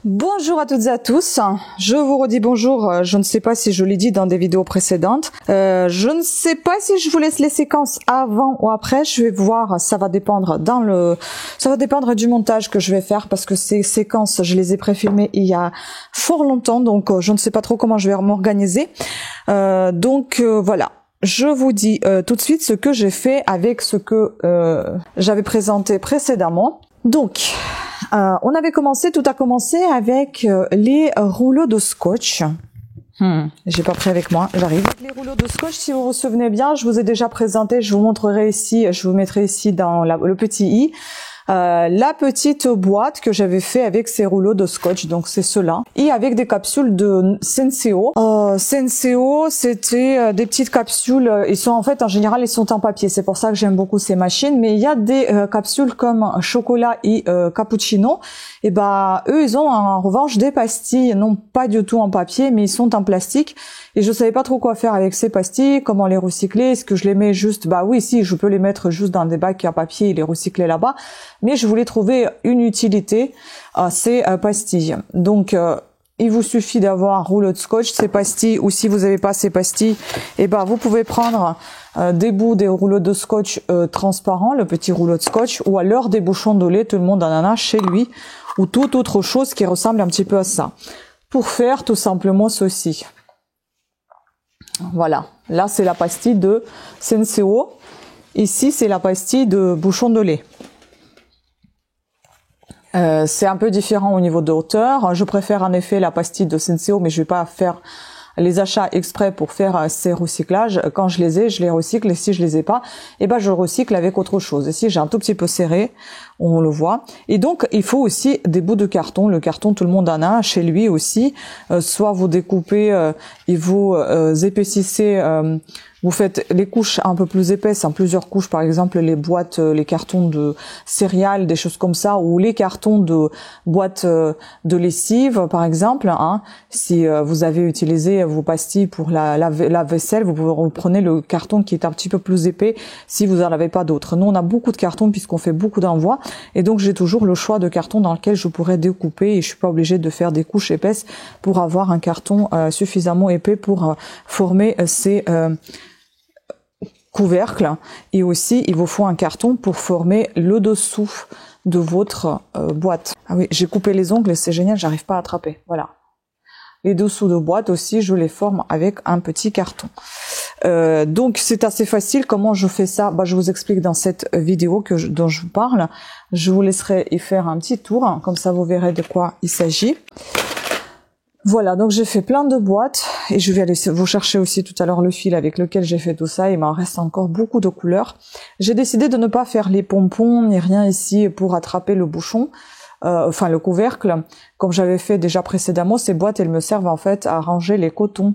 Bonjour à toutes et à tous, je vous redis bonjour, je ne sais pas si je l'ai dit dans des vidéos précédentes, je ne sais pas si je vous laisse les séquences avant ou après, je vais voir, ça va dépendre du montage que je vais faire parce que ces séquences, je les ai préfilmées il y a fort longtemps, donc je ne sais pas trop comment je vais m'organiser, voilà. Je vous dis tout de suite ce que j'ai fait avec ce que j'avais présenté précédemment. Donc, tout a commencé avec les rouleaux de scotch. J'ai pas pris avec moi, j'arrive. Les rouleaux de scotch, si vous vous souvenez bien, je vous ai déjà présenté, je vous montrerai ici, je vous mettrai ici dans le petit i, la petite boîte que j'avais fait avec ces rouleaux de scotch, donc c'est cela, et avec des capsules de Senseo. Senseo, c'était des petites capsules, ils sont en fait en général ils sont en papier, c'est pour ça que j'aime beaucoup ces machines, mais il y a des capsules comme chocolat et cappuccino, et eux ils ont en revanche des pastilles, non pas du tout en papier, mais ils sont en plastique. Et je savais pas trop quoi faire avec ces pastilles, comment les recycler, est-ce que je les mets juste, oui, si, je peux les mettre juste dans des bacs à papier et les recycler là-bas, mais je voulais trouver une utilité à ces pastilles. Donc, il vous suffit d'avoir un rouleau de scotch, ces pastilles, ou si vous n'avez pas ces pastilles, vous pouvez prendre des bouts des rouleaux de scotch transparents, le petit rouleau de scotch, ou alors des bouchons de lait, tout le monde en a chez lui, ou toute autre chose qui ressemble un petit peu à ça, pour faire tout simplement ceci. Voilà, là c'est la pastille de Senseo, ici c'est la pastille de bouchon de lait. C'est un peu différent au niveau de hauteur, je préfère en effet la pastille de Senseo, mais je vais pas faire les achats exprès pour faire ces recyclages. Quand je les ai, je les recycle, et si je les ai pas, je recycle avec autre chose. Ici j'ai un tout petit peu serré, on le voit. Et donc il faut aussi des bouts de carton. Le carton, tout le monde en a chez lui aussi. Soit vous découpez et vous épaississez, vous faites les couches un peu plus épaisses, en plusieurs couches, par exemple les boîtes, les cartons de céréales, des choses comme ça, ou les cartons de boîtes de lessive, par exemple. Si vous avez utilisé vos pastilles pour la vaisselle, vous reprenez le carton qui est un petit peu plus épais si vous n'en avez pas d'autres. Nous, on a beaucoup de cartons puisqu'on fait beaucoup d'envois, et donc j'ai toujours le choix de carton dans lequel je pourrais découper, et je suis pas obligée de faire des couches épaisses pour avoir un carton suffisamment épais pour former ces couvercle. Et aussi il vous faut un carton pour former le dessous de votre boîte. Ah oui, j'ai coupé les ongles et c'est génial, j'arrive pas à attraper. Voilà. Les dessous de boîte aussi, je les forme avec un petit carton. Donc c'est assez facile. Comment je fais ça? Je vous explique dans cette vidéo dont je vous parle. Je vous laisserai y faire un petit tour, comme ça vous verrez de quoi il s'agit. Voilà, donc j'ai fait plein de boîtes et je vais aller vous chercher aussi tout à l'heure le fil avec lequel j'ai fait tout ça. Il m'en reste encore beaucoup de couleurs. J'ai décidé de ne pas faire les pompons ni rien ici pour attraper le bouchon, le couvercle. Comme j'avais fait déjà précédemment, ces boîtes, elles me servent en fait à ranger les cotons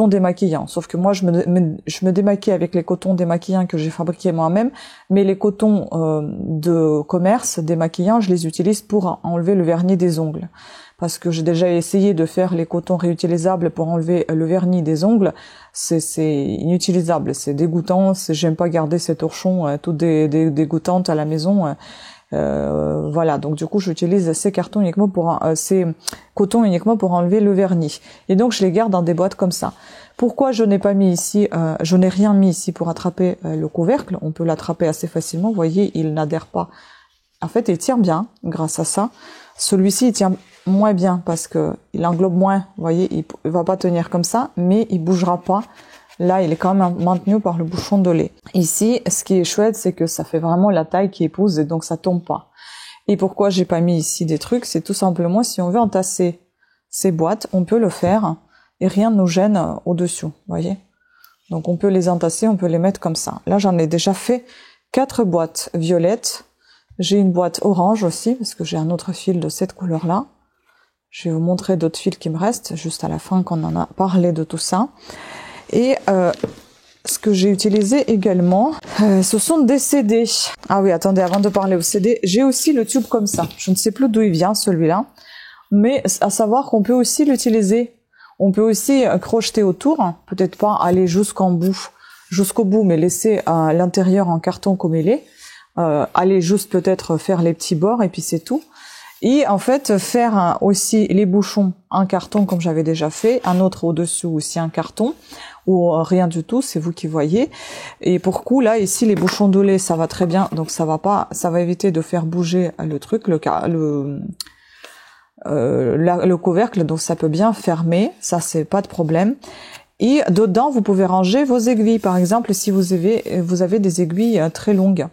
démaquillants. Sauf que moi, je me démaquille avec les cotons démaquillants que j'ai fabriqués moi-même, mais les cotons de commerce démaquillants, je les utilise pour enlever le vernis des ongles. Parce que j'ai déjà essayé de faire les cotons réutilisables pour enlever le vernis des ongles, c'est inutilisable, c'est dégoûtant, j'aime pas garder ces torchons tout dégoûtantes à la maison. Voilà, donc du coup j'utilise ces cotons uniquement pour enlever le vernis. Et donc je les garde dans des boîtes comme ça. Pourquoi je n'ai pas mis ici, je n'ai rien mis ici pour attraper le couvercle? On peut l'attraper assez facilement, vous voyez, il n'adhère pas. En fait, il tient bien grâce à ça. Celui-ci, il tient moins bien parce que il englobe moins, vous voyez, il va pas tenir comme ça, mais il bougera pas. Là, il est quand même maintenu par le bouchon de lait. Ici, ce qui est chouette, c'est que ça fait vraiment la taille qui épouse et donc ça tombe pas. Et pourquoi j'ai pas mis ici des trucs, c'est tout simplement si on veut entasser ces boîtes, on peut le faire et rien ne nous gêne au-dessus, vous voyez. Donc on peut les entasser, on peut les mettre comme ça. Là, j'en ai déjà fait 4 boîtes violettes. J'ai une boîte orange aussi parce que j'ai un autre fil de cette couleur-là. Je vais vous montrer d'autres fils qui me restent, juste à la fin qu'on en a parlé de tout ça. Et ce que j'ai utilisé également, ce sont des CD. Ah oui, attendez, avant de parler au CD, j'ai aussi le tube comme ça. Je ne sais plus d'où il vient, celui-là. Mais à savoir qu'on peut aussi l'utiliser. On peut aussi crocheter autour, peut-être pas aller jusqu'au bout, mais laisser à l'intérieur en carton comme il est. Aller juste peut-être faire les petits bords et puis c'est tout. Et en fait, faire aussi les bouchons un carton comme j'avais déjà fait, un autre au-dessus aussi un carton, ou rien du tout, c'est vous qui voyez. Et pour coup, là, ici, les bouchons de lait, ça va très bien, donc ça va éviter de faire bouger le truc, le couvercle, donc ça peut bien fermer, ça c'est pas de problème. Et dedans, vous pouvez ranger vos aiguilles, par exemple, si vous avez des aiguilles très longues.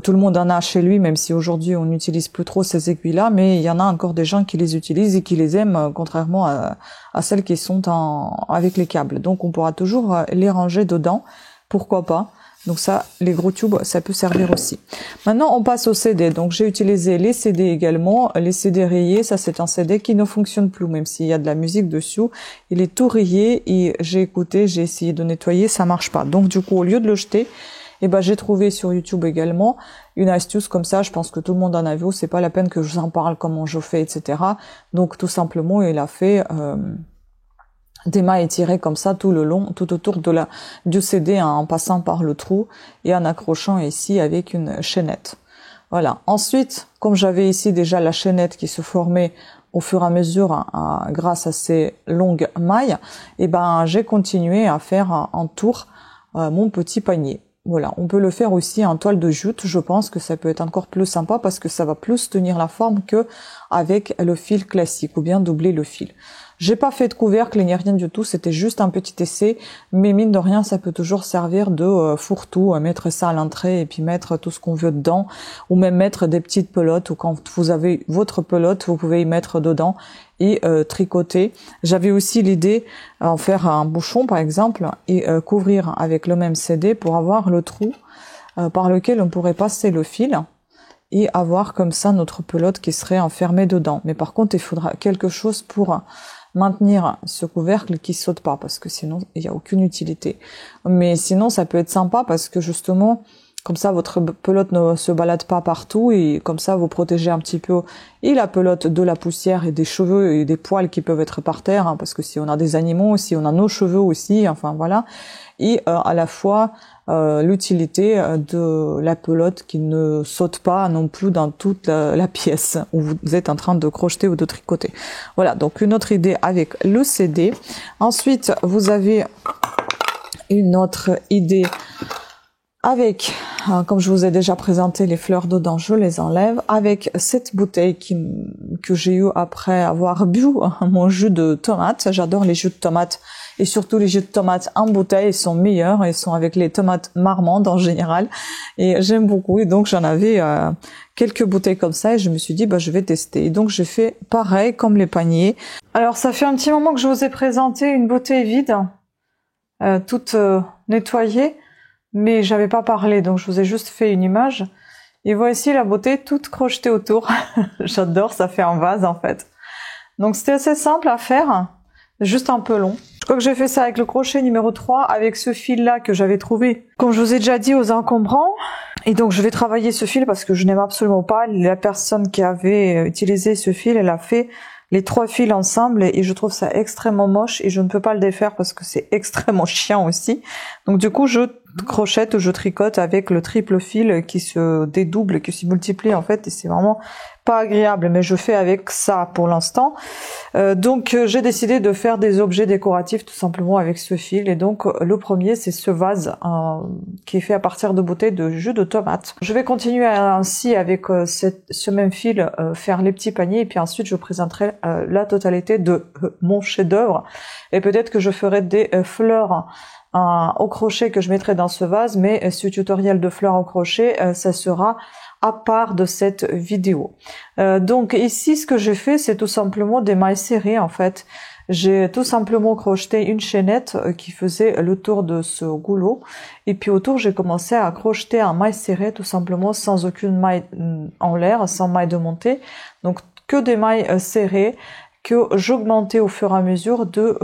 Tout le monde en a chez lui, même si aujourd'hui on n'utilise plus trop ces aiguilles-là, mais il y en a encore des gens qui les utilisent et qui les aiment, contrairement à celles qui sont avec les câbles. Donc on pourra toujours les ranger dedans, pourquoi pas. Donc ça, les gros tubes, ça peut servir aussi. Maintenant, on passe aux CD. Donc j'ai utilisé les CD également, les CD rayés. Ça, c'est un CD qui ne fonctionne plus, même s'il y a de la musique dessus. Il est tout rayé et j'ai écouté, j'ai essayé de nettoyer, ça marche pas. Donc du coup, au lieu de le jeter, j'ai trouvé sur YouTube également une astuce comme ça. Je pense que tout le monde en a vu. C'est pas la peine que je vous en parle comment je fais, etc. Donc tout simplement, il a fait des mailles tirées comme ça tout le long, tout autour du CD, hein, en passant par le trou et en accrochant ici avec une chaînette. Voilà. Ensuite, comme j'avais ici déjà la chaînette qui se formait au fur et à mesure grâce à ces longues mailles, j'ai continué à faire en tour mon petit panier. Voilà, on peut le faire aussi en toile de jute. Je pense que ça peut être encore plus sympa parce que ça va plus tenir la forme que avec le fil classique ou bien doubler le fil. J'ai pas fait de couvercle ni rien du tout, c'était juste un petit essai, mais mine de rien, ça peut toujours servir de fourre-tout, mettre ça à l'entrée et puis mettre tout ce qu'on veut dedans, ou même mettre des petites pelotes, ou quand vous avez votre pelote, vous pouvez y mettre dedans et tricoter. J'avais aussi l'idée en faire un bouchon par exemple et couvrir avec le même CD pour avoir le trou par lequel on pourrait passer le fil et avoir comme ça notre pelote qui serait enfermée dedans. Mais par contre, il faudra quelque chose pour maintenir ce couvercle qui saute pas, parce que sinon il n'y a aucune utilité. Mais sinon ça peut être sympa parce que justement comme ça votre pelote ne se balade pas partout et comme ça vous protégez un petit peu et la pelote de la poussière et des cheveux et des poils qui peuvent être par terre, hein, parce que si on a des animaux, si on a nos cheveux aussi, enfin voilà, et à la fois l'utilité de la pelote qui ne saute pas non plus dans toute la pièce où vous êtes en train de crocheter ou de tricoter. Voilà, donc une autre idée avec le CD. Ensuite, vous avez une autre idée avec, comme je vous ai déjà présenté les fleurs dedans, je les enlève, avec cette bouteille que j'ai eue après avoir bu mon jus de tomate. J'adore les jus de tomates et surtout les jus de tomates en bouteille, ils sont meilleurs, ils sont avec les tomates marmandes en général et j'aime beaucoup et donc j'en avais quelques bouteilles comme ça et je me suis dit je vais tester. Et donc j'ai fait pareil comme les paniers. Alors ça fait un petit moment que je vous ai présenté une bouteille vide, toute nettoyée, mais j'avais pas parlé, donc je vous ai juste fait une image. Et voici la bouteille toute crochetée autour. J'adore, ça fait un vase en fait. Donc c'était assez simple à faire, juste un peu long. Je crois que j'ai fait ça avec le crochet numéro 3, avec ce fil-là que j'avais trouvé, comme je vous ai déjà dit, aux encombrants. Et donc je vais travailler ce fil parce que je n'aime absolument pas. La personne qui avait utilisé ce fil, elle a fait les 3 fils ensemble et je trouve ça extrêmement moche et je ne peux pas le défaire parce que c'est extrêmement chiant aussi. Donc du coup je crochette ou je tricote avec le triple fil qui se dédouble, qui se multiplie en fait et c'est vraiment pas agréable, mais je fais avec ça pour l'instant. Donc j'ai décidé de faire des objets décoratifs tout simplement avec ce fil et donc le premier c'est ce vase qui est fait à partir de bouteilles de jus de tomate. Je vais continuer ainsi avec ce même fil faire les petits paniers et puis ensuite je présenterai la totalité de mon chef-d'œuvre et peut-être que je ferai des fleurs au crochet que je mettrai dans ce vase, mais ce tutoriel de fleurs au crochet ça sera à part de cette vidéo. Donc ici ce que j'ai fait c'est tout simplement des mailles serrées en fait. J'ai tout simplement crocheté une chaînette qui faisait le tour de ce goulot et puis autour j'ai commencé à crocheter un maille serré tout simplement sans aucune maille en l'air, sans maille de montée, donc que des mailles serrées que j'augmentais au fur et à mesure de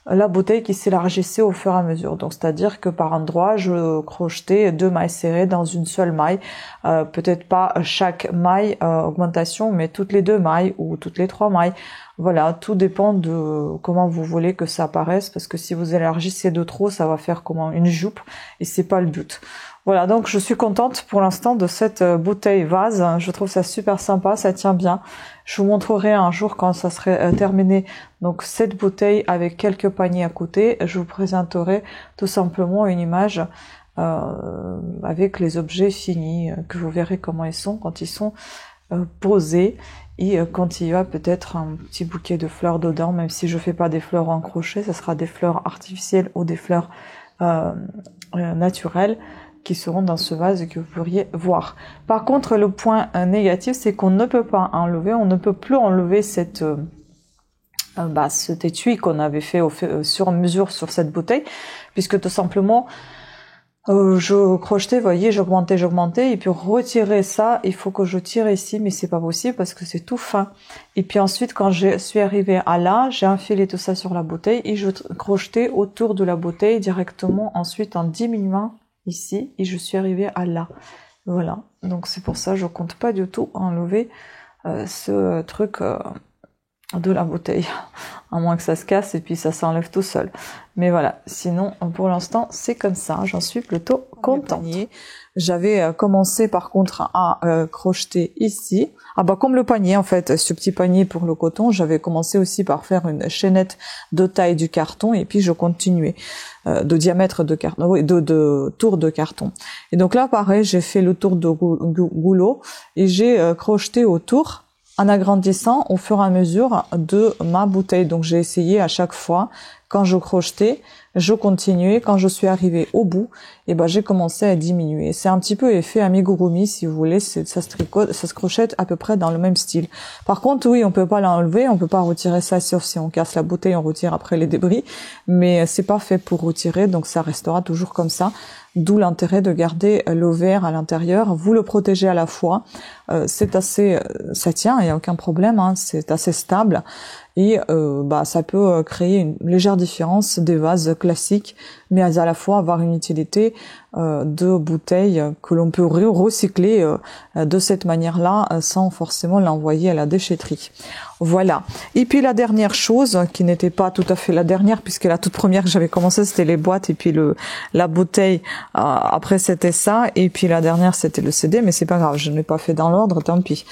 la bouteille qui s'élargissait au fur et à mesure. Donc c'est-à-dire que par endroit je crochetais 2 mailles serrées dans une seule maille, peut-être pas chaque maille augmentation, mais toutes les 2 mailles ou toutes les 3 mailles Voilà, tout dépend de comment vous voulez que ça apparaisse, parce que si vous élargissez de trop, ça va faire comme une jupe, et c'est pas le but. Voilà, donc je suis contente pour l'instant de cette bouteille vase. Je trouve ça super sympa, ça tient bien. Je vous montrerai un jour quand ça serait terminé. Donc cette bouteille avec quelques paniers à côté, je vous présenterai tout simplement une image avec les objets finis, que vous verrez comment ils sont quand ils sont posés. Et quand il y a peut-être un petit bouquet de fleurs dedans, même si je fais pas des fleurs en crochet, ce sera des fleurs artificielles ou des fleurs naturelles qui seront dans ce vase et que vous pourriez voir. Par contre, le point négatif, c'est qu'on ne peut pas enlever, on ne peut plus enlever cet étui qu'on avait fait sur mesure sur cette bouteille, puisque tout simplement, je crochetais, vous voyez, j'augmentais, et puis retirer ça, il faut que je tire ici, mais c'est pas possible parce que c'est tout fin. Et puis ensuite, quand je suis arrivée à là, j'ai enfilé tout ça sur la bouteille et je crochetais autour de la bouteille directement, ensuite en diminuant ici, et je suis arrivée à là. Voilà, donc c'est pour ça je compte pas du tout enlever ce truc de la bouteille, à moins que ça se casse et puis ça s'enlève tout seul. Mais voilà, sinon pour l'instant c'est comme ça, j'en suis plutôt contente. J'avais commencé par contre à crocheter ici. Ah bah comme le panier en fait, ce petit panier pour le coton, j'avais commencé aussi par faire une chaînette de taille du carton et puis je continuais de diamètre de carton, oui, de tour de carton. Et donc là pareil, j'ai fait le tour de goulot et j'ai crocheté autour en agrandissant au fur et à mesure de ma bouteille. Donc j'ai essayé à chaque fois, quand je crochetais, je continuais, quand je suis arrivée au bout, et ben j'ai commencé à diminuer. C'est un petit peu effet amigurumi si vous voulez, ça se tricote, ça se crochette à peu près dans le même style. Par contre, oui, on peut pas l'enlever, on peut pas retirer ça, sauf si on casse la bouteille, on retire après les débris, mais c'est pas fait pour retirer, donc ça restera toujours comme ça. D'où l'intérêt de garder le verre à l'intérieur. Vous le protégez à la fois. C'est assez, ça tient, il n'y a aucun problème. Hein, c'est assez stable et ça peut créer une légère différence des vases classiques, mais à la fois avoir une utilité de bouteille que l'on peut recycler de cette manière-là sans forcément l'envoyer à la déchetterie. Voilà. Et puis la dernière chose, qui n'était pas tout à fait la dernière, puisque la toute première que j'avais commencé c'était les boîtes et puis la bouteille, après c'était ça, et puis la dernière c'était le CD, mais c'est pas grave, je ne l'ai pas fait dans l'ordre, tant pis.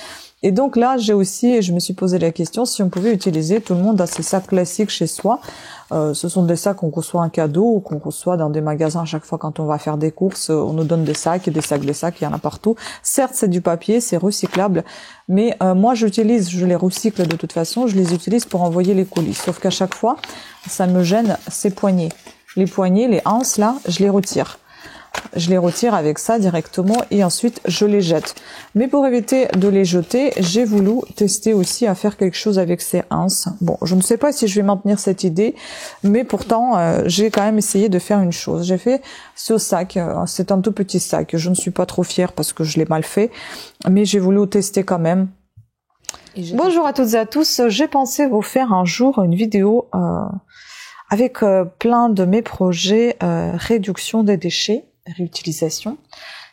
Et donc là, je me suis posé la question si on pouvait utiliser, tout le monde a ses sacs classiques chez soi. Ce sont des sacs qu'on reçoit en cadeau ou qu'on reçoit dans des magasins à chaque fois quand on va faire des courses. On nous donne des sacs, il y en a partout. Certes, c'est du papier, c'est recyclable, mais moi je les recycle de toute façon, je les utilise pour envoyer les colis. Sauf qu'à chaque fois, ça me gêne ces poignées. Les poignées, les anses là, je les retire. Je les retire avec ça directement et ensuite je les jette. Mais pour éviter de les jeter, j'ai voulu tester aussi à faire quelque chose avec ces anses. Bon, je ne sais pas si je vais maintenir cette idée, mais pourtant j'ai quand même essayé de faire une chose. J'ai fait ce sac, c'est un tout petit sac. Je ne suis pas trop fière parce que je l'ai mal fait, mais j'ai voulu tester quand même. Bonjour à toutes et à tous, j'ai pensé vous faire un jour une vidéo avec plein de mes projets réduction des déchets, réutilisation,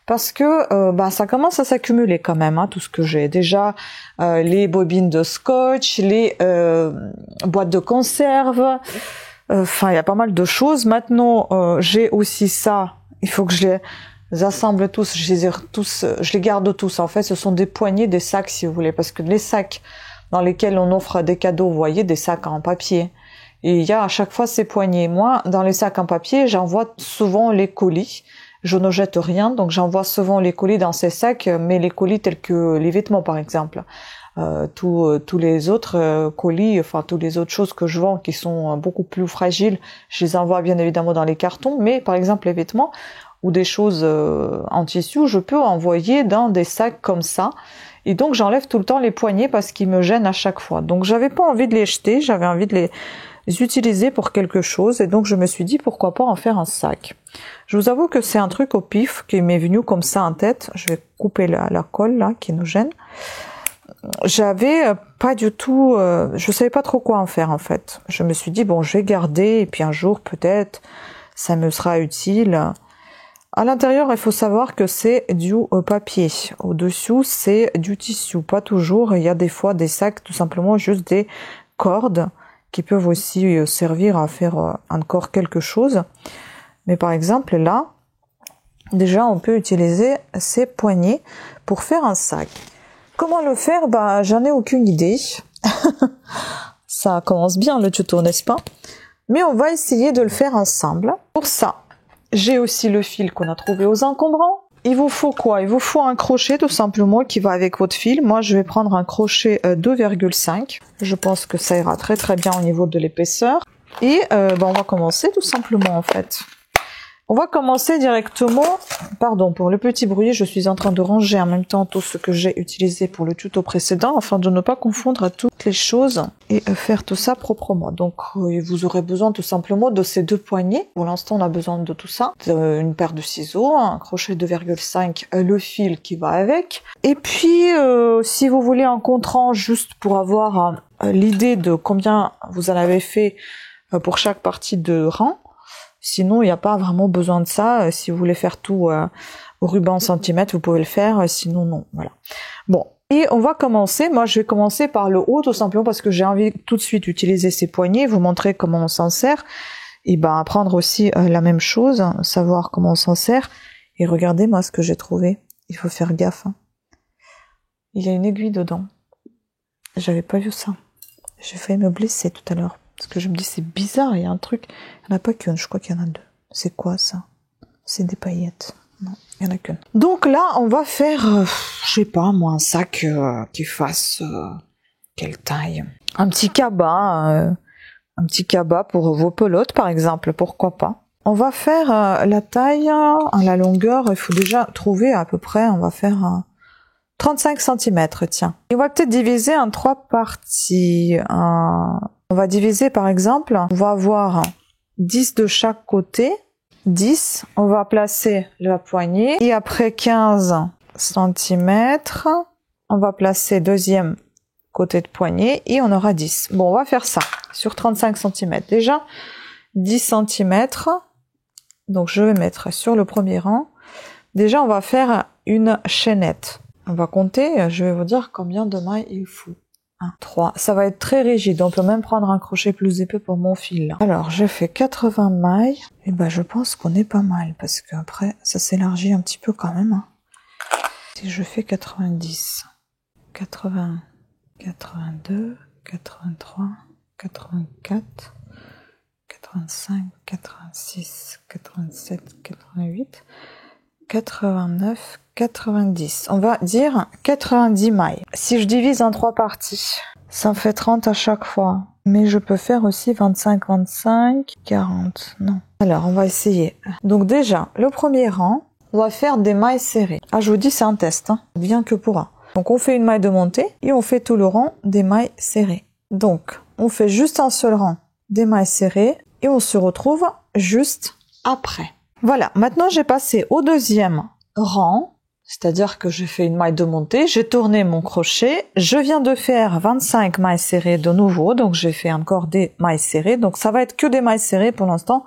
parce que ça commence à s'accumuler quand même, hein, tout ce que j'ai. Déjà les bobines de scotch, les boîtes de conserve, enfin il y a pas mal de choses. Maintenant j'ai aussi ça, il faut que je les assemble tous, je les garde tous. En fait, ce sont des poignées, des sacs si vous voulez, parce que les sacs dans lesquels on offre des cadeaux, vous voyez, des sacs en papier. Et il y a à chaque fois ces poignées. Moi, dans les sacs en papier, j'envoie souvent les colis. Je ne jette rien, donc j'envoie souvent les colis dans ces sacs, mais les colis tels que les vêtements, par exemple. Tous les autres colis, enfin toutes les autres choses que je vends qui sont beaucoup plus fragiles, je les envoie bien évidemment dans les cartons. Mais par exemple les vêtements ou des choses en tissu, je peux envoyer dans des sacs comme ça. Et donc j'enlève tout le temps les poignées parce qu'ils me gênent à chaque fois. Donc j'avais pas envie de les jeter, j'avais envie de les utiliser pour quelque chose, et donc je me suis dit pourquoi pas en faire un sac. Je vous avoue que c'est un truc au pif qui m'est venu comme ça en tête. Je vais couper la colle là qui nous gêne. J'avais pas du tout, je savais pas trop quoi en faire en fait. Je me suis dit bon, je vais garder et puis un jour peut-être ça me sera utile. À l'intérieur, il faut savoir que c'est du papier. Au-dessous, c'est du tissu. Pas toujours. Il y a des fois des sacs, tout simplement juste des cordes qui peuvent aussi servir à faire encore quelque chose. Mais par exemple là, déjà on peut utiliser ces poignées pour faire un sac. Comment le faire? Bah j'en ai aucune idée. Ça commence bien le tuto, n'est-ce pas? Mais on va essayer de le faire ensemble. Pour ça, j'ai aussi le fil qu'on a trouvé aux encombrants. Il vous faut quoi? Il vous faut un crochet tout simplement qui va avec votre fil. Moi, je vais prendre un crochet 2,5. Je pense que ça ira très très bien au niveau de l'épaisseur. Et on va commencer tout simplement en fait. On va commencer directement, pardon pour le petit bruit, je suis en train de ranger en même temps tout ce que j'ai utilisé pour le tuto précédent afin de ne pas confondre toutes les choses et faire tout ça proprement. Donc vous aurez besoin tout simplement de ces deux poignées. Pour l'instant on a besoin de tout ça, une paire de ciseaux, un crochet 2,5, le fil qui va avec. Et puis si vous voulez un compte-rendu juste pour avoir l'idée de combien vous en avez fait pour chaque partie de rang. Sinon, il n'y a pas vraiment besoin de ça. Si vous voulez faire tout au ruban en centimètres, vous pouvez le faire. Sinon, non. Voilà. Bon. Et on va commencer. Moi, je vais commencer par le haut, tout simplement parce que j'ai envie tout de suite d'utiliser ces poignées, vous montrer comment on s'en sert. Et apprendre aussi la même chose, savoir comment on s'en sert. Et regardez, moi, ce que j'ai trouvé. Il faut faire gaffe. Hein. Il y a une aiguille dedans. J'avais pas vu ça. J'ai failli me blesser tout à l'heure. Parce que je me dis, c'est bizarre, il y a un truc. Il n'y en a pas qu'une, je crois qu'il y en a deux. C'est quoi ça? C'est des paillettes. Non, il n'y en a qu'une. Donc là, on va faire, je sais pas moi, un sac qui fasse quelle taille? Un petit cabas pour vos pelotes par exemple, pourquoi pas. On va faire la taille, la longueur, il faut déjà trouver à peu près, on va faire 35 cm, tiens. Et on va peut-être diviser en 3 parties. On va diviser par exemple, on va avoir 10 de chaque côté, 10, on va placer la poignée et après 15 cm, on va placer deuxième côté de poignée et on aura 10. Bon, on va faire ça sur 35 cm. Déjà 10 cm, donc je vais mettre sur le premier rang. Déjà, on va faire une chaînette. On va compter, je vais vous dire combien de mailles il faut. 1, 3. Ça va être très rigide. On peut même prendre un crochet plus épais pour mon fil. Là. Alors, j'ai fait 80 mailles. Et je pense qu'on est pas mal. Parce qu'après, ça s'élargit un petit peu quand même. Hein. Si je fais 90, 80, 82, 83, 84, 85, 86, 87, 88, 89, 90. On va dire 90 mailles. Si je divise en 3 parties, ça me fait 30 à chaque fois. Mais je peux faire aussi 25, 25, 40. Non. Alors, on va essayer. Donc déjà, le premier rang, on va faire des mailles serrées. Ah, je vous dis, c'est un test, hein, bien que pourra. Donc, on fait une maille de montée et on fait tout le rang des mailles serrées. Donc, on fait juste un seul rang des mailles serrées et on se retrouve juste après. Voilà, maintenant j'ai passé au deuxième rang, c'est-à-dire que j'ai fait une maille de montée, j'ai tourné mon crochet, je viens de faire 25 mailles serrées de nouveau, donc j'ai fait encore des mailles serrées, donc ça va être que des mailles serrées pour l'instant,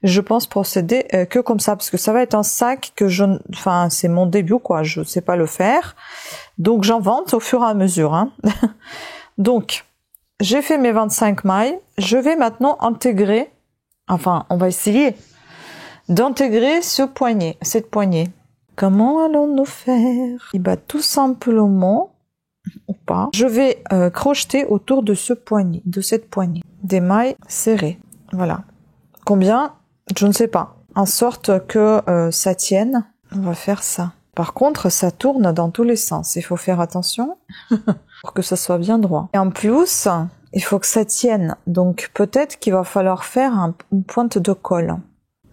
je pense procéder que comme ça, parce que ça va être un sac que c'est mon début quoi, je sais pas le faire, donc j'invente au fur et à mesure. Hein. Donc, j'ai fait mes 25 mailles, je vais maintenant intégrer, on va essayer d'intégrer cette poignée. Comment allons-nous faire? Tout simplement, ou pas, je vais crocheter autour de cette poignée, des mailles serrées. Voilà. Combien? Je ne sais pas. En sorte que ça tienne, on va faire ça. Par contre, ça tourne dans tous les sens. Il faut faire attention pour que ça soit bien droit. Et en plus, il faut que ça tienne. Donc peut-être qu'il va falloir faire une pointe de colle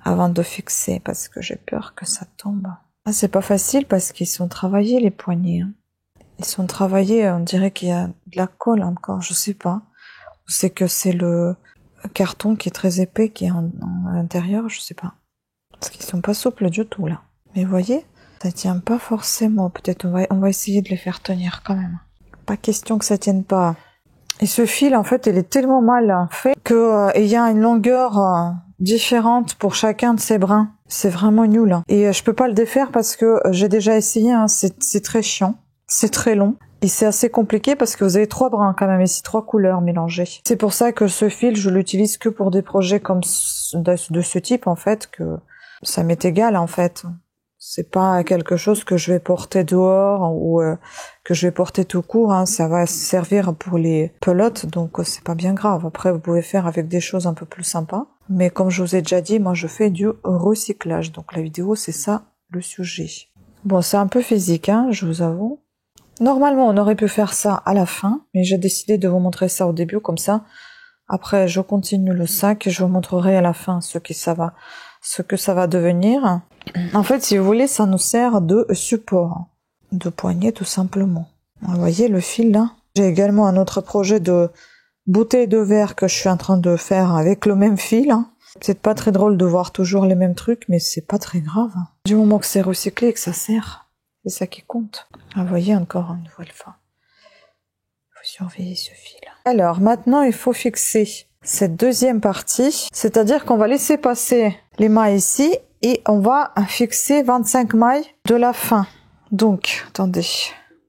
avant de fixer, parce que j'ai peur que ça tombe. Ah, c'est pas facile parce qu'ils sont travaillés les poignets. Hein. Ils sont travaillés, on dirait qu'il y a de la colle encore, je sais pas. C'est que c'est le carton qui est très épais qui est à l'intérieur, je sais pas. Parce qu'ils sont pas souples du tout là. Mais vous voyez, ça tient pas forcément. Peut-être on va essayer de les faire tenir quand même. Pas question que ça tienne pas. Et ce fil, en fait, il est tellement mal fait que il y a une longueur différente pour chacun de ces brins. C'est vraiment nul. Hein. Et je peux pas le défaire parce que j'ai déjà essayé. Hein. C'est très chiant. C'est très long. Et c'est assez compliqué parce que vous avez 3 brins quand même ici, 3 couleurs mélangées. C'est pour ça que ce fil, je l'utilise que pour des projets comme de ce type en fait, que ça m'est égal en fait. C'est pas quelque chose que je vais porter dehors ou que je vais porter tout court, hein. Ça va servir pour les pelotes, donc c'est pas bien grave. Après, vous pouvez faire avec des choses un peu plus sympas. Mais comme je vous ai déjà dit, moi je fais du recyclage. Donc la vidéo, c'est ça le sujet. Bon, c'est un peu physique, hein, je vous avoue. Normalement, on aurait pu faire ça à la fin, mais j'ai décidé de vous montrer ça au début, comme ça. Après, je continue le sac et je vous montrerai à la fin ce que ça va devenir. En fait, si vous voulez, ça nous sert de support, de poignée tout simplement. Vous voyez le fil là? J'ai également un autre projet de bouteille de verre que je suis en train de faire avec le même fil. C'est pas très drôle de voir toujours les mêmes trucs, mais c'est pas très grave. Du moment que c'est recyclé et que ça sert, c'est ça qui compte. Vous voyez encore une nouvelle fois. Il faut surveiller ce fil. Alors maintenant, il faut fixer cette deuxième partie, c'est-à-dire qu'on va laisser passer les mailles ici et on va fixer 25 mailles de la fin. Donc, attendez,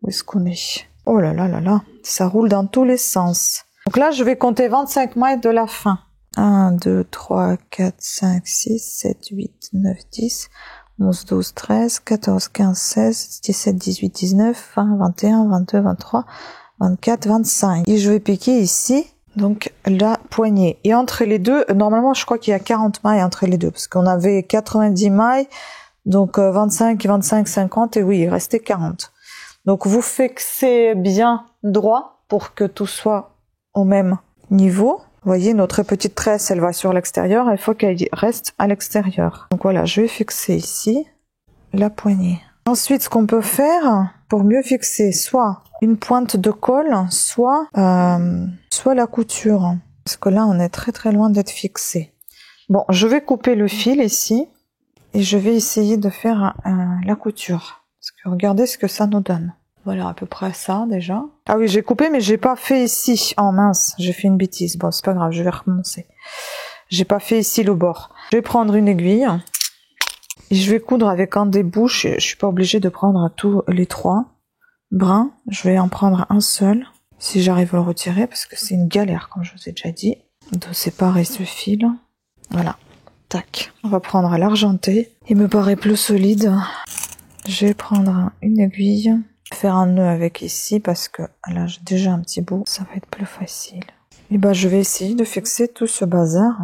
où est-ce qu'on est? Oh là là là là, ça roule dans tous les sens. Donc là, je vais compter 25 mailles de la fin. 1, 2, 3, 4, 5, 6, 7, 8, 9, 10, 11, 12, 13, 14, 15, 16, 17, 18, 19, 20, 21, 22, 23, 24, 25. Et je vais piquer ici, donc la poignée. Et entre les deux, normalement, je crois qu'il y a 40 mailles entre les deux, parce qu'on avait 90 mailles, donc 25, 25, 50, et oui, il restait 40. Donc vous fixez bien droit pour que tout soit au même niveau. Vous voyez, notre petite tresse, elle va sur l'extérieur, il faut qu'elle reste à l'extérieur. Donc voilà, je vais fixer ici la poignée. Ensuite, ce qu'on peut faire pour mieux fixer soit une pointe de colle, soit la couture. Parce que là, on est très très loin d'être fixé. Bon, je vais couper le fil ici et je vais essayer de faire la couture. Parce que regardez ce que ça nous donne. Voilà, à peu près ça, déjà. Ah oui, j'ai coupé, mais j'ai pas fait ici. Oh mince, j'ai fait une bêtise. Bon, c'est pas grave, je vais recommencer. J'ai pas fait ici le bord. Je vais prendre une aiguille. Et je vais coudre avec un des bouches. Je suis pas obligée de prendre tous les 3 brins. Je vais en prendre un seul. Si j'arrive à le retirer, parce que c'est une galère, comme je vous ai déjà dit, de séparer ce fil. Voilà. Tac. On va prendre l'argenté. Il me paraît plus solide. Je vais prendre une aiguille. Faire un nœud avec ici parce que là j'ai déjà un petit bout, ça va être plus facile. Et bah je vais essayer de fixer tout ce bazar,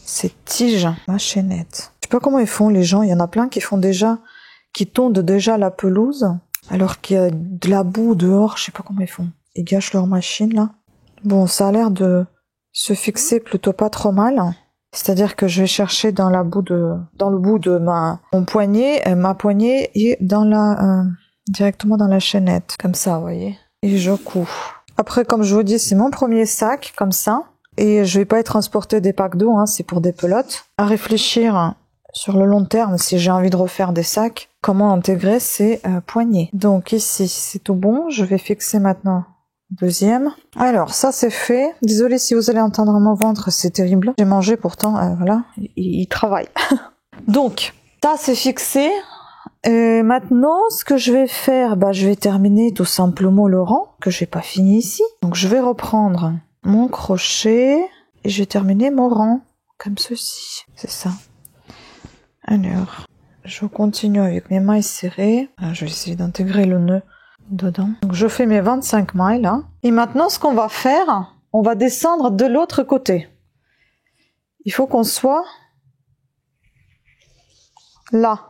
ces tiges, ma chaînette. Je sais pas comment ils font les gens, il y en a plein qui font déjà, qui tondent déjà la pelouse, alors qu'il y a de la boue dehors, je sais pas comment ils font. Ils gâchent leur machine là. Bon, ça a l'air de se fixer plutôt pas trop mal. C'est-à-dire que je vais chercher dans le bout de mon poignet, ma poignée et dans directement dans la chaînette, comme ça, vous voyez. Et je couds. Après, comme je vous dis, c'est mon premier sac, comme ça. Et je vais pas y transporter des packs d'eau, hein, c'est pour des pelotes. À réfléchir sur le long terme, si j'ai envie de refaire des sacs, comment intégrer ces poignées. Donc ici, c'est tout bon. Je vais fixer maintenant deuxième. Alors, ça c'est fait. Désolée si vous allez entendre mon ventre, c'est terrible. J'ai mangé pourtant, voilà, il travaille. Donc, ça c'est fixé. Et maintenant, ce que je vais faire, je vais terminer tout simplement le rang, que j'ai pas fini ici. Donc je vais reprendre mon crochet, et je vais terminer mon rang, comme ceci. C'est ça. Alors, je continue avec mes mailles serrées. Je vais essayer d'intégrer le nœud dedans. Donc je fais mes 25 mailles là. Et maintenant, ce qu'on va faire, on va descendre de l'autre côté. Il faut qu'on soit là.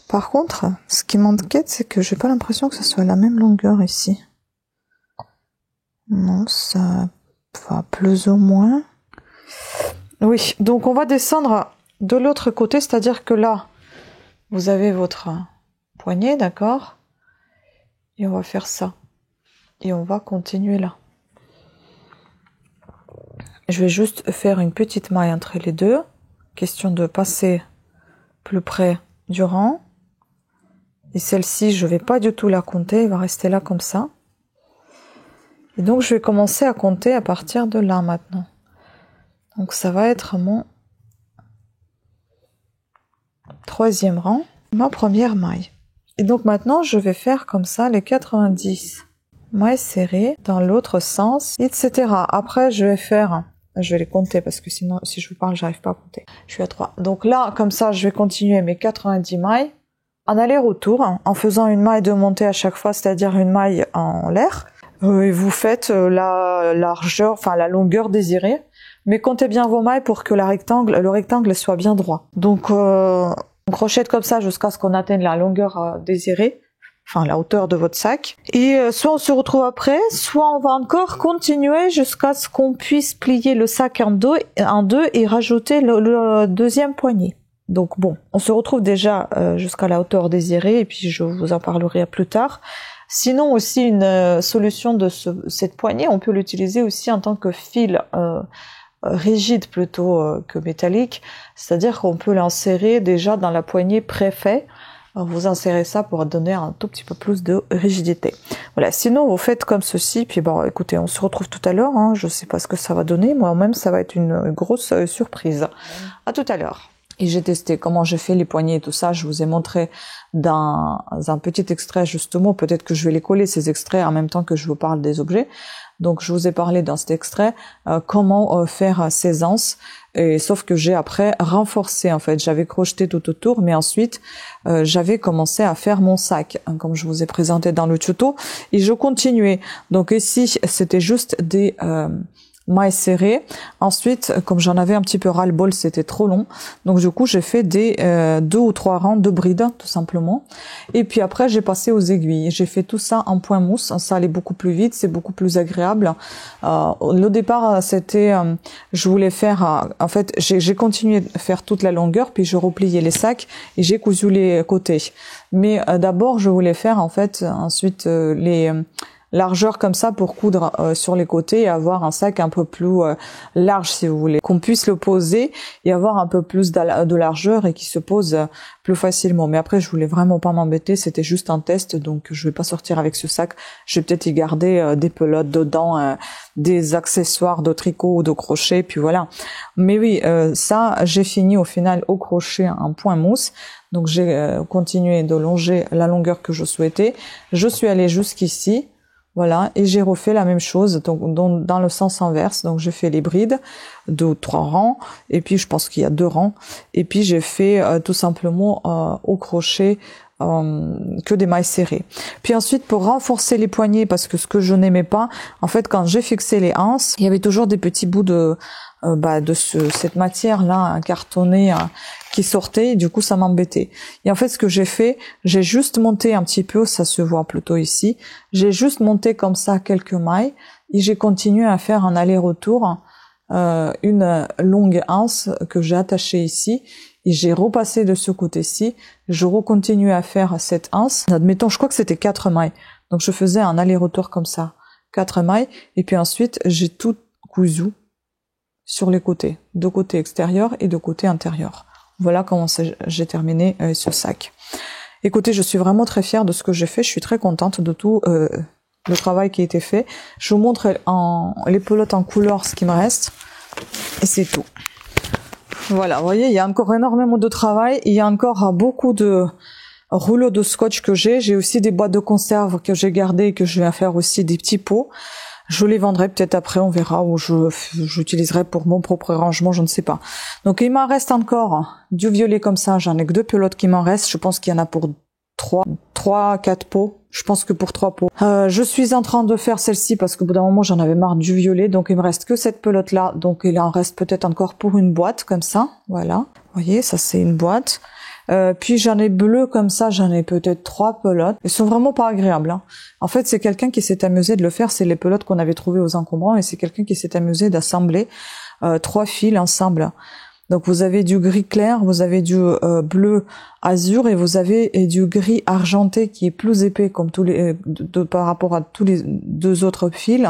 Par contre, ce qui m'inquiète, c'est que j'ai pas l'impression que ce soit la même longueur ici. Non, ça va plus ou moins. Oui, donc on va descendre de l'autre côté, c'est-à-dire que là, vous avez votre poignet, d'accord? Et on va faire ça. Et on va continuer là. Je vais juste faire une petite maille entre les deux. Question de passer plus près du rang. Et celle-ci, je vais pas du tout la compter, elle va rester là comme ça. Et donc, je vais commencer à compter à partir de là maintenant. Donc, ça va être mon 3e rang, ma première maille. Et donc maintenant, je vais faire comme ça les 90 mailles serrées dans l'autre sens, etc. Après, je vais les compter parce que sinon, si je vous parle, j'arrive pas à compter. Je suis à 3. Donc là, comme ça, je vais continuer mes 90 mailles en aller-retour, en faisant une maille de montée à chaque fois, c'est-à-dire une maille en l'air. Et vous faites la largeur, enfin la longueur désirée. Mais comptez bien vos mailles pour que le rectangle soit bien droit. Donc, on crochette comme ça jusqu'à ce qu'on atteigne la longueur désirée, enfin la hauteur de votre sac. Et soit on se retrouve après, soit on va encore continuer jusqu'à ce qu'on puisse plier le sac en deux et rajouter le deuxième poignet. Donc bon, on se retrouve déjà jusqu'à la hauteur désirée et puis je vous en parlerai plus tard. Sinon aussi une solution de cette poignée, on peut l'utiliser aussi en tant que fil rigide plutôt que métallique, c'est-à-dire qu'on peut l'insérer déjà dans la poignée préfet. Vous insérez ça pour donner un tout petit peu plus de rigidité. Voilà, sinon vous faites comme ceci, puis bon écoutez, on se retrouve tout à l'heure, hein. Je sais pas ce que ça va donner, moi-même ça va être une grosse surprise. À tout à l'heure. Et j'ai testé comment j'ai fait les poignées et tout ça, je vous ai montré dans un petit extrait justement, peut-être que je vais les coller ces extraits en même temps que je vous parle des objets. Donc je vous ai parlé dans cet extrait comment faire ces anses, et sauf que j'ai après renforcé en fait, j'avais crocheté tout autour, mais ensuite j'avais commencé à faire mon sac, hein, comme je vous ai présenté dans le tuto, et je continuais. Donc ici c'était juste des mailles serrées. Ensuite, comme j'en avais un petit peu ras-le-bol, c'était trop long. Donc du coup, j'ai fait des 2 ou 3 rangs de brides, tout simplement. Et puis après, j'ai passé aux aiguilles. J'ai fait tout ça en point mousse. Ça allait beaucoup plus vite, c'est beaucoup plus agréable. Au départ, c'était, je voulais faire, en fait, j'ai continué de faire toute la longueur, puis je repliais les sacs et j'ai cousu les côtés. Mais d'abord, je voulais faire, en fait, ensuite les largeur comme ça pour coudre sur les côtés et avoir un sac un peu plus large si vous voulez, qu'on puisse le poser et avoir un peu plus de largeur et qui se pose plus facilement. Mais après je voulais vraiment pas m'embêter, c'était juste un test, donc je vais pas sortir avec ce sac. Je vais peut-être y garder des pelotes dedans, des accessoires de tricot ou de crochet, puis voilà. Mais oui, ça j'ai fini au final au crochet en point mousse. Donc j'ai continué de longer la longueur que je souhaitais. Je suis allée jusqu'ici. Voilà, et j'ai refait la même chose donc dans le sens inverse. Donc j'ai fait les brides, 2 ou 3 rangs, et puis je pense qu'il y a 2 rangs. Et puis j'ai fait tout simplement au crochet que des mailles serrées. Puis ensuite, pour renforcer les poignets, parce que ce que je n'aimais pas, en fait, quand j'ai fixé les anses, il y avait toujours des petits bouts de cette matière-là cartonnée qui sortait, et du coup ça m'embêtait. Et en fait ce que j'ai fait, j'ai juste monté un petit peu, ça se voit plutôt ici, j'ai juste monté comme ça quelques mailles, et j'ai continué à faire un aller-retour, une longue anse que j'ai attachée ici, et j'ai repassé de ce côté-ci, je recontinuais à faire cette anse, admettons je crois que c'était 4 mailles, donc je faisais un aller-retour comme ça, 4 mailles, et puis ensuite j'ai tout cousu sur les côtés, de côté extérieur et de côté intérieur. Voilà comment j'ai terminé ce sac. Écoutez, je suis vraiment très fière de ce que j'ai fait, je suis très contente de tout le travail qui a été fait. Je vous montre les pelotes en couleur, ce qui me reste, et c'est tout. Voilà, vous voyez, il y a encore énormément de travail, il y a encore beaucoup de rouleaux de scotch que j'ai aussi des boîtes de conserve que j'ai gardées et que je vais faire aussi des petits pots. Je les vendrai peut-être après, on verra, ou j'utiliserai pour mon propre rangement, je ne sais pas. Donc il m'en reste encore du violet comme ça, j'en ai que 2 pelotes qui m'en restent, je pense qu'il y en a pour 4 pots, je pense que pour 3 pots. Je suis en train de faire celle-ci parce qu'au bout d'un moment j'en avais marre du violet, donc il me reste que cette pelote là, donc il en reste peut-être encore pour une boîte comme ça, voilà. Vous voyez, ça c'est une boîte. Puis j'en ai bleu comme ça, j'en ai peut-être 3 pelotes. Elles sont vraiment pas agréables, hein. En fait, c'est quelqu'un qui s'est amusé de le faire, c'est les pelotes qu'on avait trouvées aux encombrants, et c'est quelqu'un qui s'est amusé d'assembler 3 fils ensemble. Donc vous avez du gris clair, vous avez du bleu azur, et vous avez du gris argenté qui est plus épais comme tous les par rapport à tous les 2 autres fils,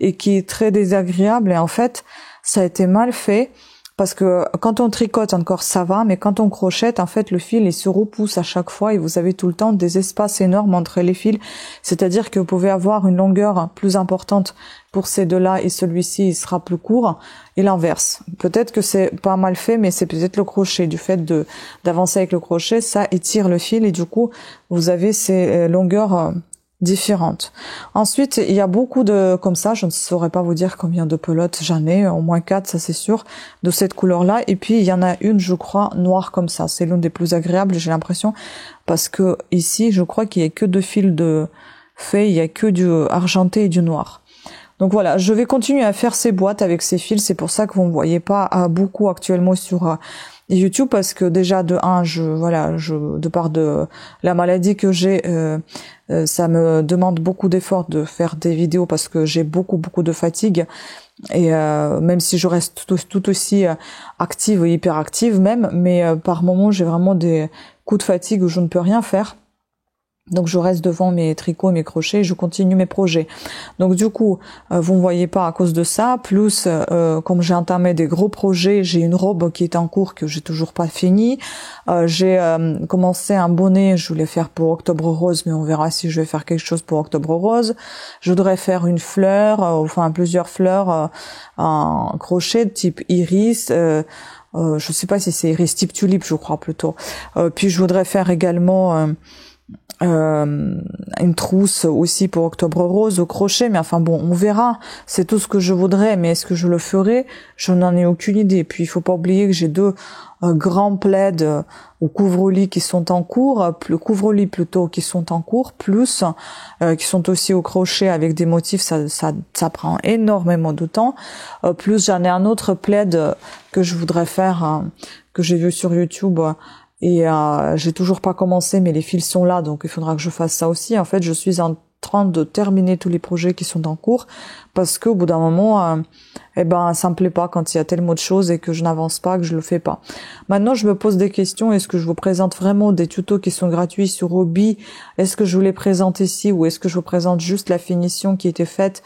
et qui est très désagréable. Et en fait, ça a été mal fait Parce que quand on tricote encore ça va, mais quand on crochette, en fait, le fil il se repousse à chaque fois et vous avez tout le temps des espaces énormes entre les fils. C'est-à-dire que vous pouvez avoir une longueur plus importante pour ces deux-là et celui-ci il sera plus court et l'inverse. Peut-être que c'est pas mal fait, mais c'est peut-être le crochet. Du fait d'avancer avec le crochet, ça étire le fil et du coup vous avez ces longueurs différentes. Ensuite, il y a beaucoup de comme ça, je ne saurais pas vous dire combien de pelotes j'en ai, au moins 4, ça c'est sûr, de cette couleur-là. Et puis il y en a une, je crois, noire comme ça. C'est l'une des plus agréables, j'ai l'impression, parce que ici, je crois qu'il y a que 2 fils de fait, il y a que du argenté et du noir. Donc voilà, je vais continuer à faire ces boîtes avec ces fils. C'est pour ça que vous ne me voyez pas beaucoup actuellement sur YouTube, parce que déjà de de par de la maladie que j'ai, ça me demande beaucoup d'efforts de faire des vidéos parce que j'ai beaucoup de fatigue et même si je reste tout aussi active et hyper active même, mais par moments j'ai vraiment des coups de fatigue où je ne peux rien faire. Donc je reste devant mes tricots, mes crochets, et je continue mes projets. Donc du coup, vous ne voyez pas à cause de ça. Plus, comme j'ai entamé des gros projets, j'ai une robe qui est en cours que j'ai toujours pas finie. J'ai commencé un bonnet, je voulais faire pour Octobre Rose, mais on verra si je vais faire quelque chose pour Octobre Rose. Je voudrais faire une fleur, enfin plusieurs fleurs en crochet de type iris. Je sais pas si c'est iris type tulipe, je crois plutôt. Puis je voudrais faire également une trousse aussi pour Octobre Rose au crochet, mais enfin bon, on verra. C'est tout ce que je voudrais, mais est-ce que je le ferai? Je n'en ai aucune idée. Puis il faut pas oublier que j'ai 2 grands plaids ou couvre-lit qui sont en cours, couvre-lit plutôt qui sont en cours, plus qui sont aussi au crochet avec des motifs. Ça prend énormément de temps. Plus j'en ai un autre plaid que je voudrais faire, que j'ai vu sur YouTube. Et j'ai toujours pas commencé, mais les fils sont là, donc il faudra que je fasse ça aussi. En fait, je suis en train de terminer tous les projets qui sont en cours, parce qu'au bout d'un moment, ça me plaît pas quand il y a tellement de choses et que je n'avance pas, que je le fais pas. Maintenant, je me pose des questions. Est-ce que je vous présente vraiment des tutos qui sont gratuits sur Hobby? Est-ce que je vous les présente ici, ou est-ce que je vous présente juste la finition qui était faite,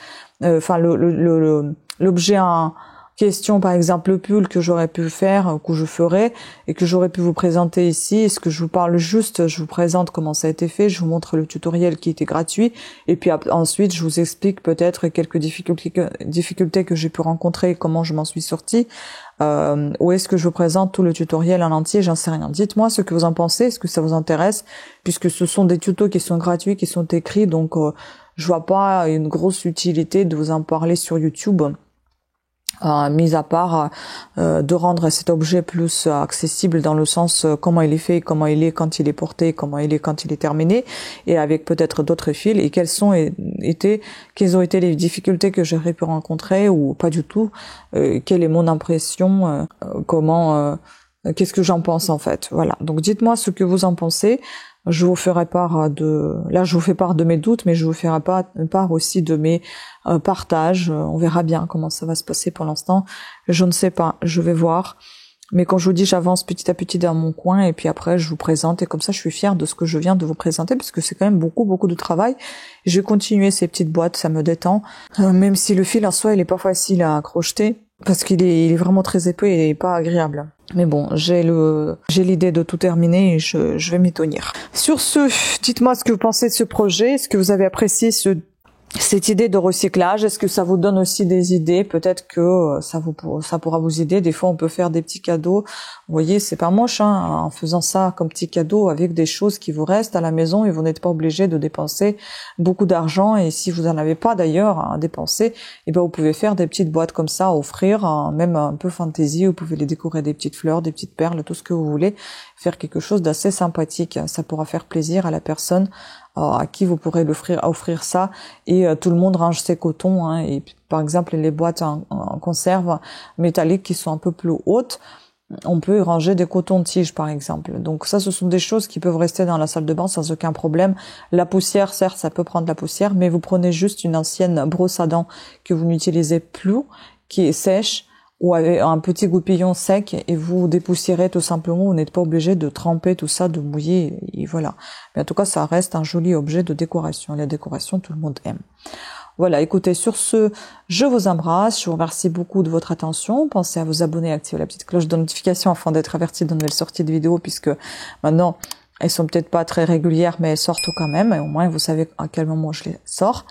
l'objet en question, par exemple le pull que j'aurais pu faire, que je ferais et que j'aurais pu vous présenter ici. Est-ce que je vous parle juste, je vous présente comment ça a été fait, je vous montre le tutoriel qui était gratuit et puis ensuite je vous explique peut-être quelques difficultés que j'ai pu rencontrer et comment je m'en suis sortie, ou est-ce que je vous présente tout le tutoriel en entier, j'en sais rien. Dites-moi ce que vous en pensez, est-ce que ça vous intéresse, puisque ce sont des tutos qui sont gratuits, qui sont écrits, donc je vois pas une grosse utilité de vous en parler sur YouTube. Mis à part de rendre cet objet plus accessible dans le sens comment il est fait, comment il est quand il est porté, comment il est quand il est terminé, et avec peut-être d'autres fils, et quelles ont été les difficultés que j'aurais pu rencontrer ou pas du tout, quelle est mon impression, qu'est-ce que j'en pense en fait. Voilà, donc dites-moi ce que vous en pensez. Je vous ferai part je vous fais part de mes doutes, mais je vous ferai part aussi de mes partages. On verra bien comment ça va se passer pour l'instant. Je ne sais pas, je vais voir. Mais quand je vous dis, j'avance petit à petit dans mon coin et puis après je vous présente, et comme ça je suis fière de ce que je viens de vous présenter, parce que c'est quand même beaucoup de travail. Je vais continuer ces petites boîtes, ça me détend. Même si le fil en soi il est pas facile à crocheter, parce qu'il est vraiment très épais et pas agréable. Mais bon, j'ai l'idée de tout terminer et je vais m'y tenir. Sur ce, dites-moi ce que vous pensez de ce projet. Est-ce que vous avez apprécié cette idée de recyclage? Est-ce que ça vous donne aussi des idées? Peut-être que ça pourra vous aider. Des fois, on peut faire des petits cadeaux. Vous voyez, c'est pas moche, en faisant ça comme petit cadeau avec des choses qui vous restent à la maison, et vous n'êtes pas obligé de dépenser beaucoup d'argent. Et si vous en avez pas d'ailleurs à dépenser, vous pouvez faire des petites boîtes comme ça à offrir, même un peu fantaisie. Vous pouvez les décorer des petites fleurs, des petites perles, tout ce que vous voulez. Faire quelque chose d'assez sympathique. Ça pourra faire plaisir à la personne à qui vous pourrez offrir ça, et tout le monde range ses cotons, et par exemple les boîtes en conserve métalliques qui sont un peu plus hautes, on peut y ranger des cotons-tiges par exemple. Donc ça, ce sont des choses qui peuvent rester dans la salle de bain sans aucun problème. La poussière, certes, ça peut prendre la poussière, mais vous prenez juste une ancienne brosse à dents que vous n'utilisez plus, qui est sèche, ou avec un petit goupillon sec, et vous dépoussiérez tout simplement. Vous n'êtes pas obligé de tremper tout ça, de mouiller, et voilà. Mais en tout cas, ça reste un joli objet de décoration. La décoration, tout le monde aime. Voilà, écoutez, sur ce, je vous embrasse, je vous remercie beaucoup de votre attention. Pensez à vous abonner, à activer la petite cloche de notification afin d'être averti de nouvelles sorties de vidéos, puisque maintenant, elles sont peut-être pas très régulières, mais elles sortent quand même, et au moins vous savez à quel moment je les sors.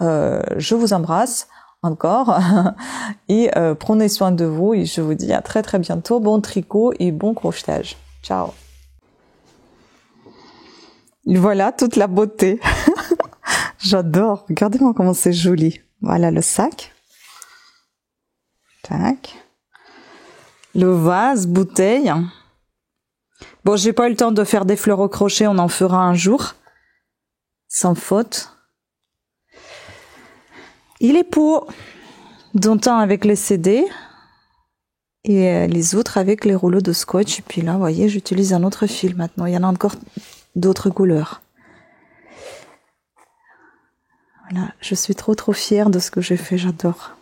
Je vous embrasse encore, et prenez soin de vous, et je vous dis à très très bientôt. Bon tricot et bon crochetage. Ciao. Voilà toute la beauté. J'adore. Regardez-moi comment c'est joli. Voilà le sac. Tac. Le vase, bouteille. Bon, j'ai pas eu le temps de faire des fleurs au crochet. On en fera un jour. Sans faute. Il est pour d'un temps avec les CD. Et les autres avec les rouleaux de scotch. Et puis là, vous voyez, j'utilise un autre fil maintenant. Il y en a encore d'autres couleurs. Voilà, je suis trop fière de ce que j'ai fait, j'adore.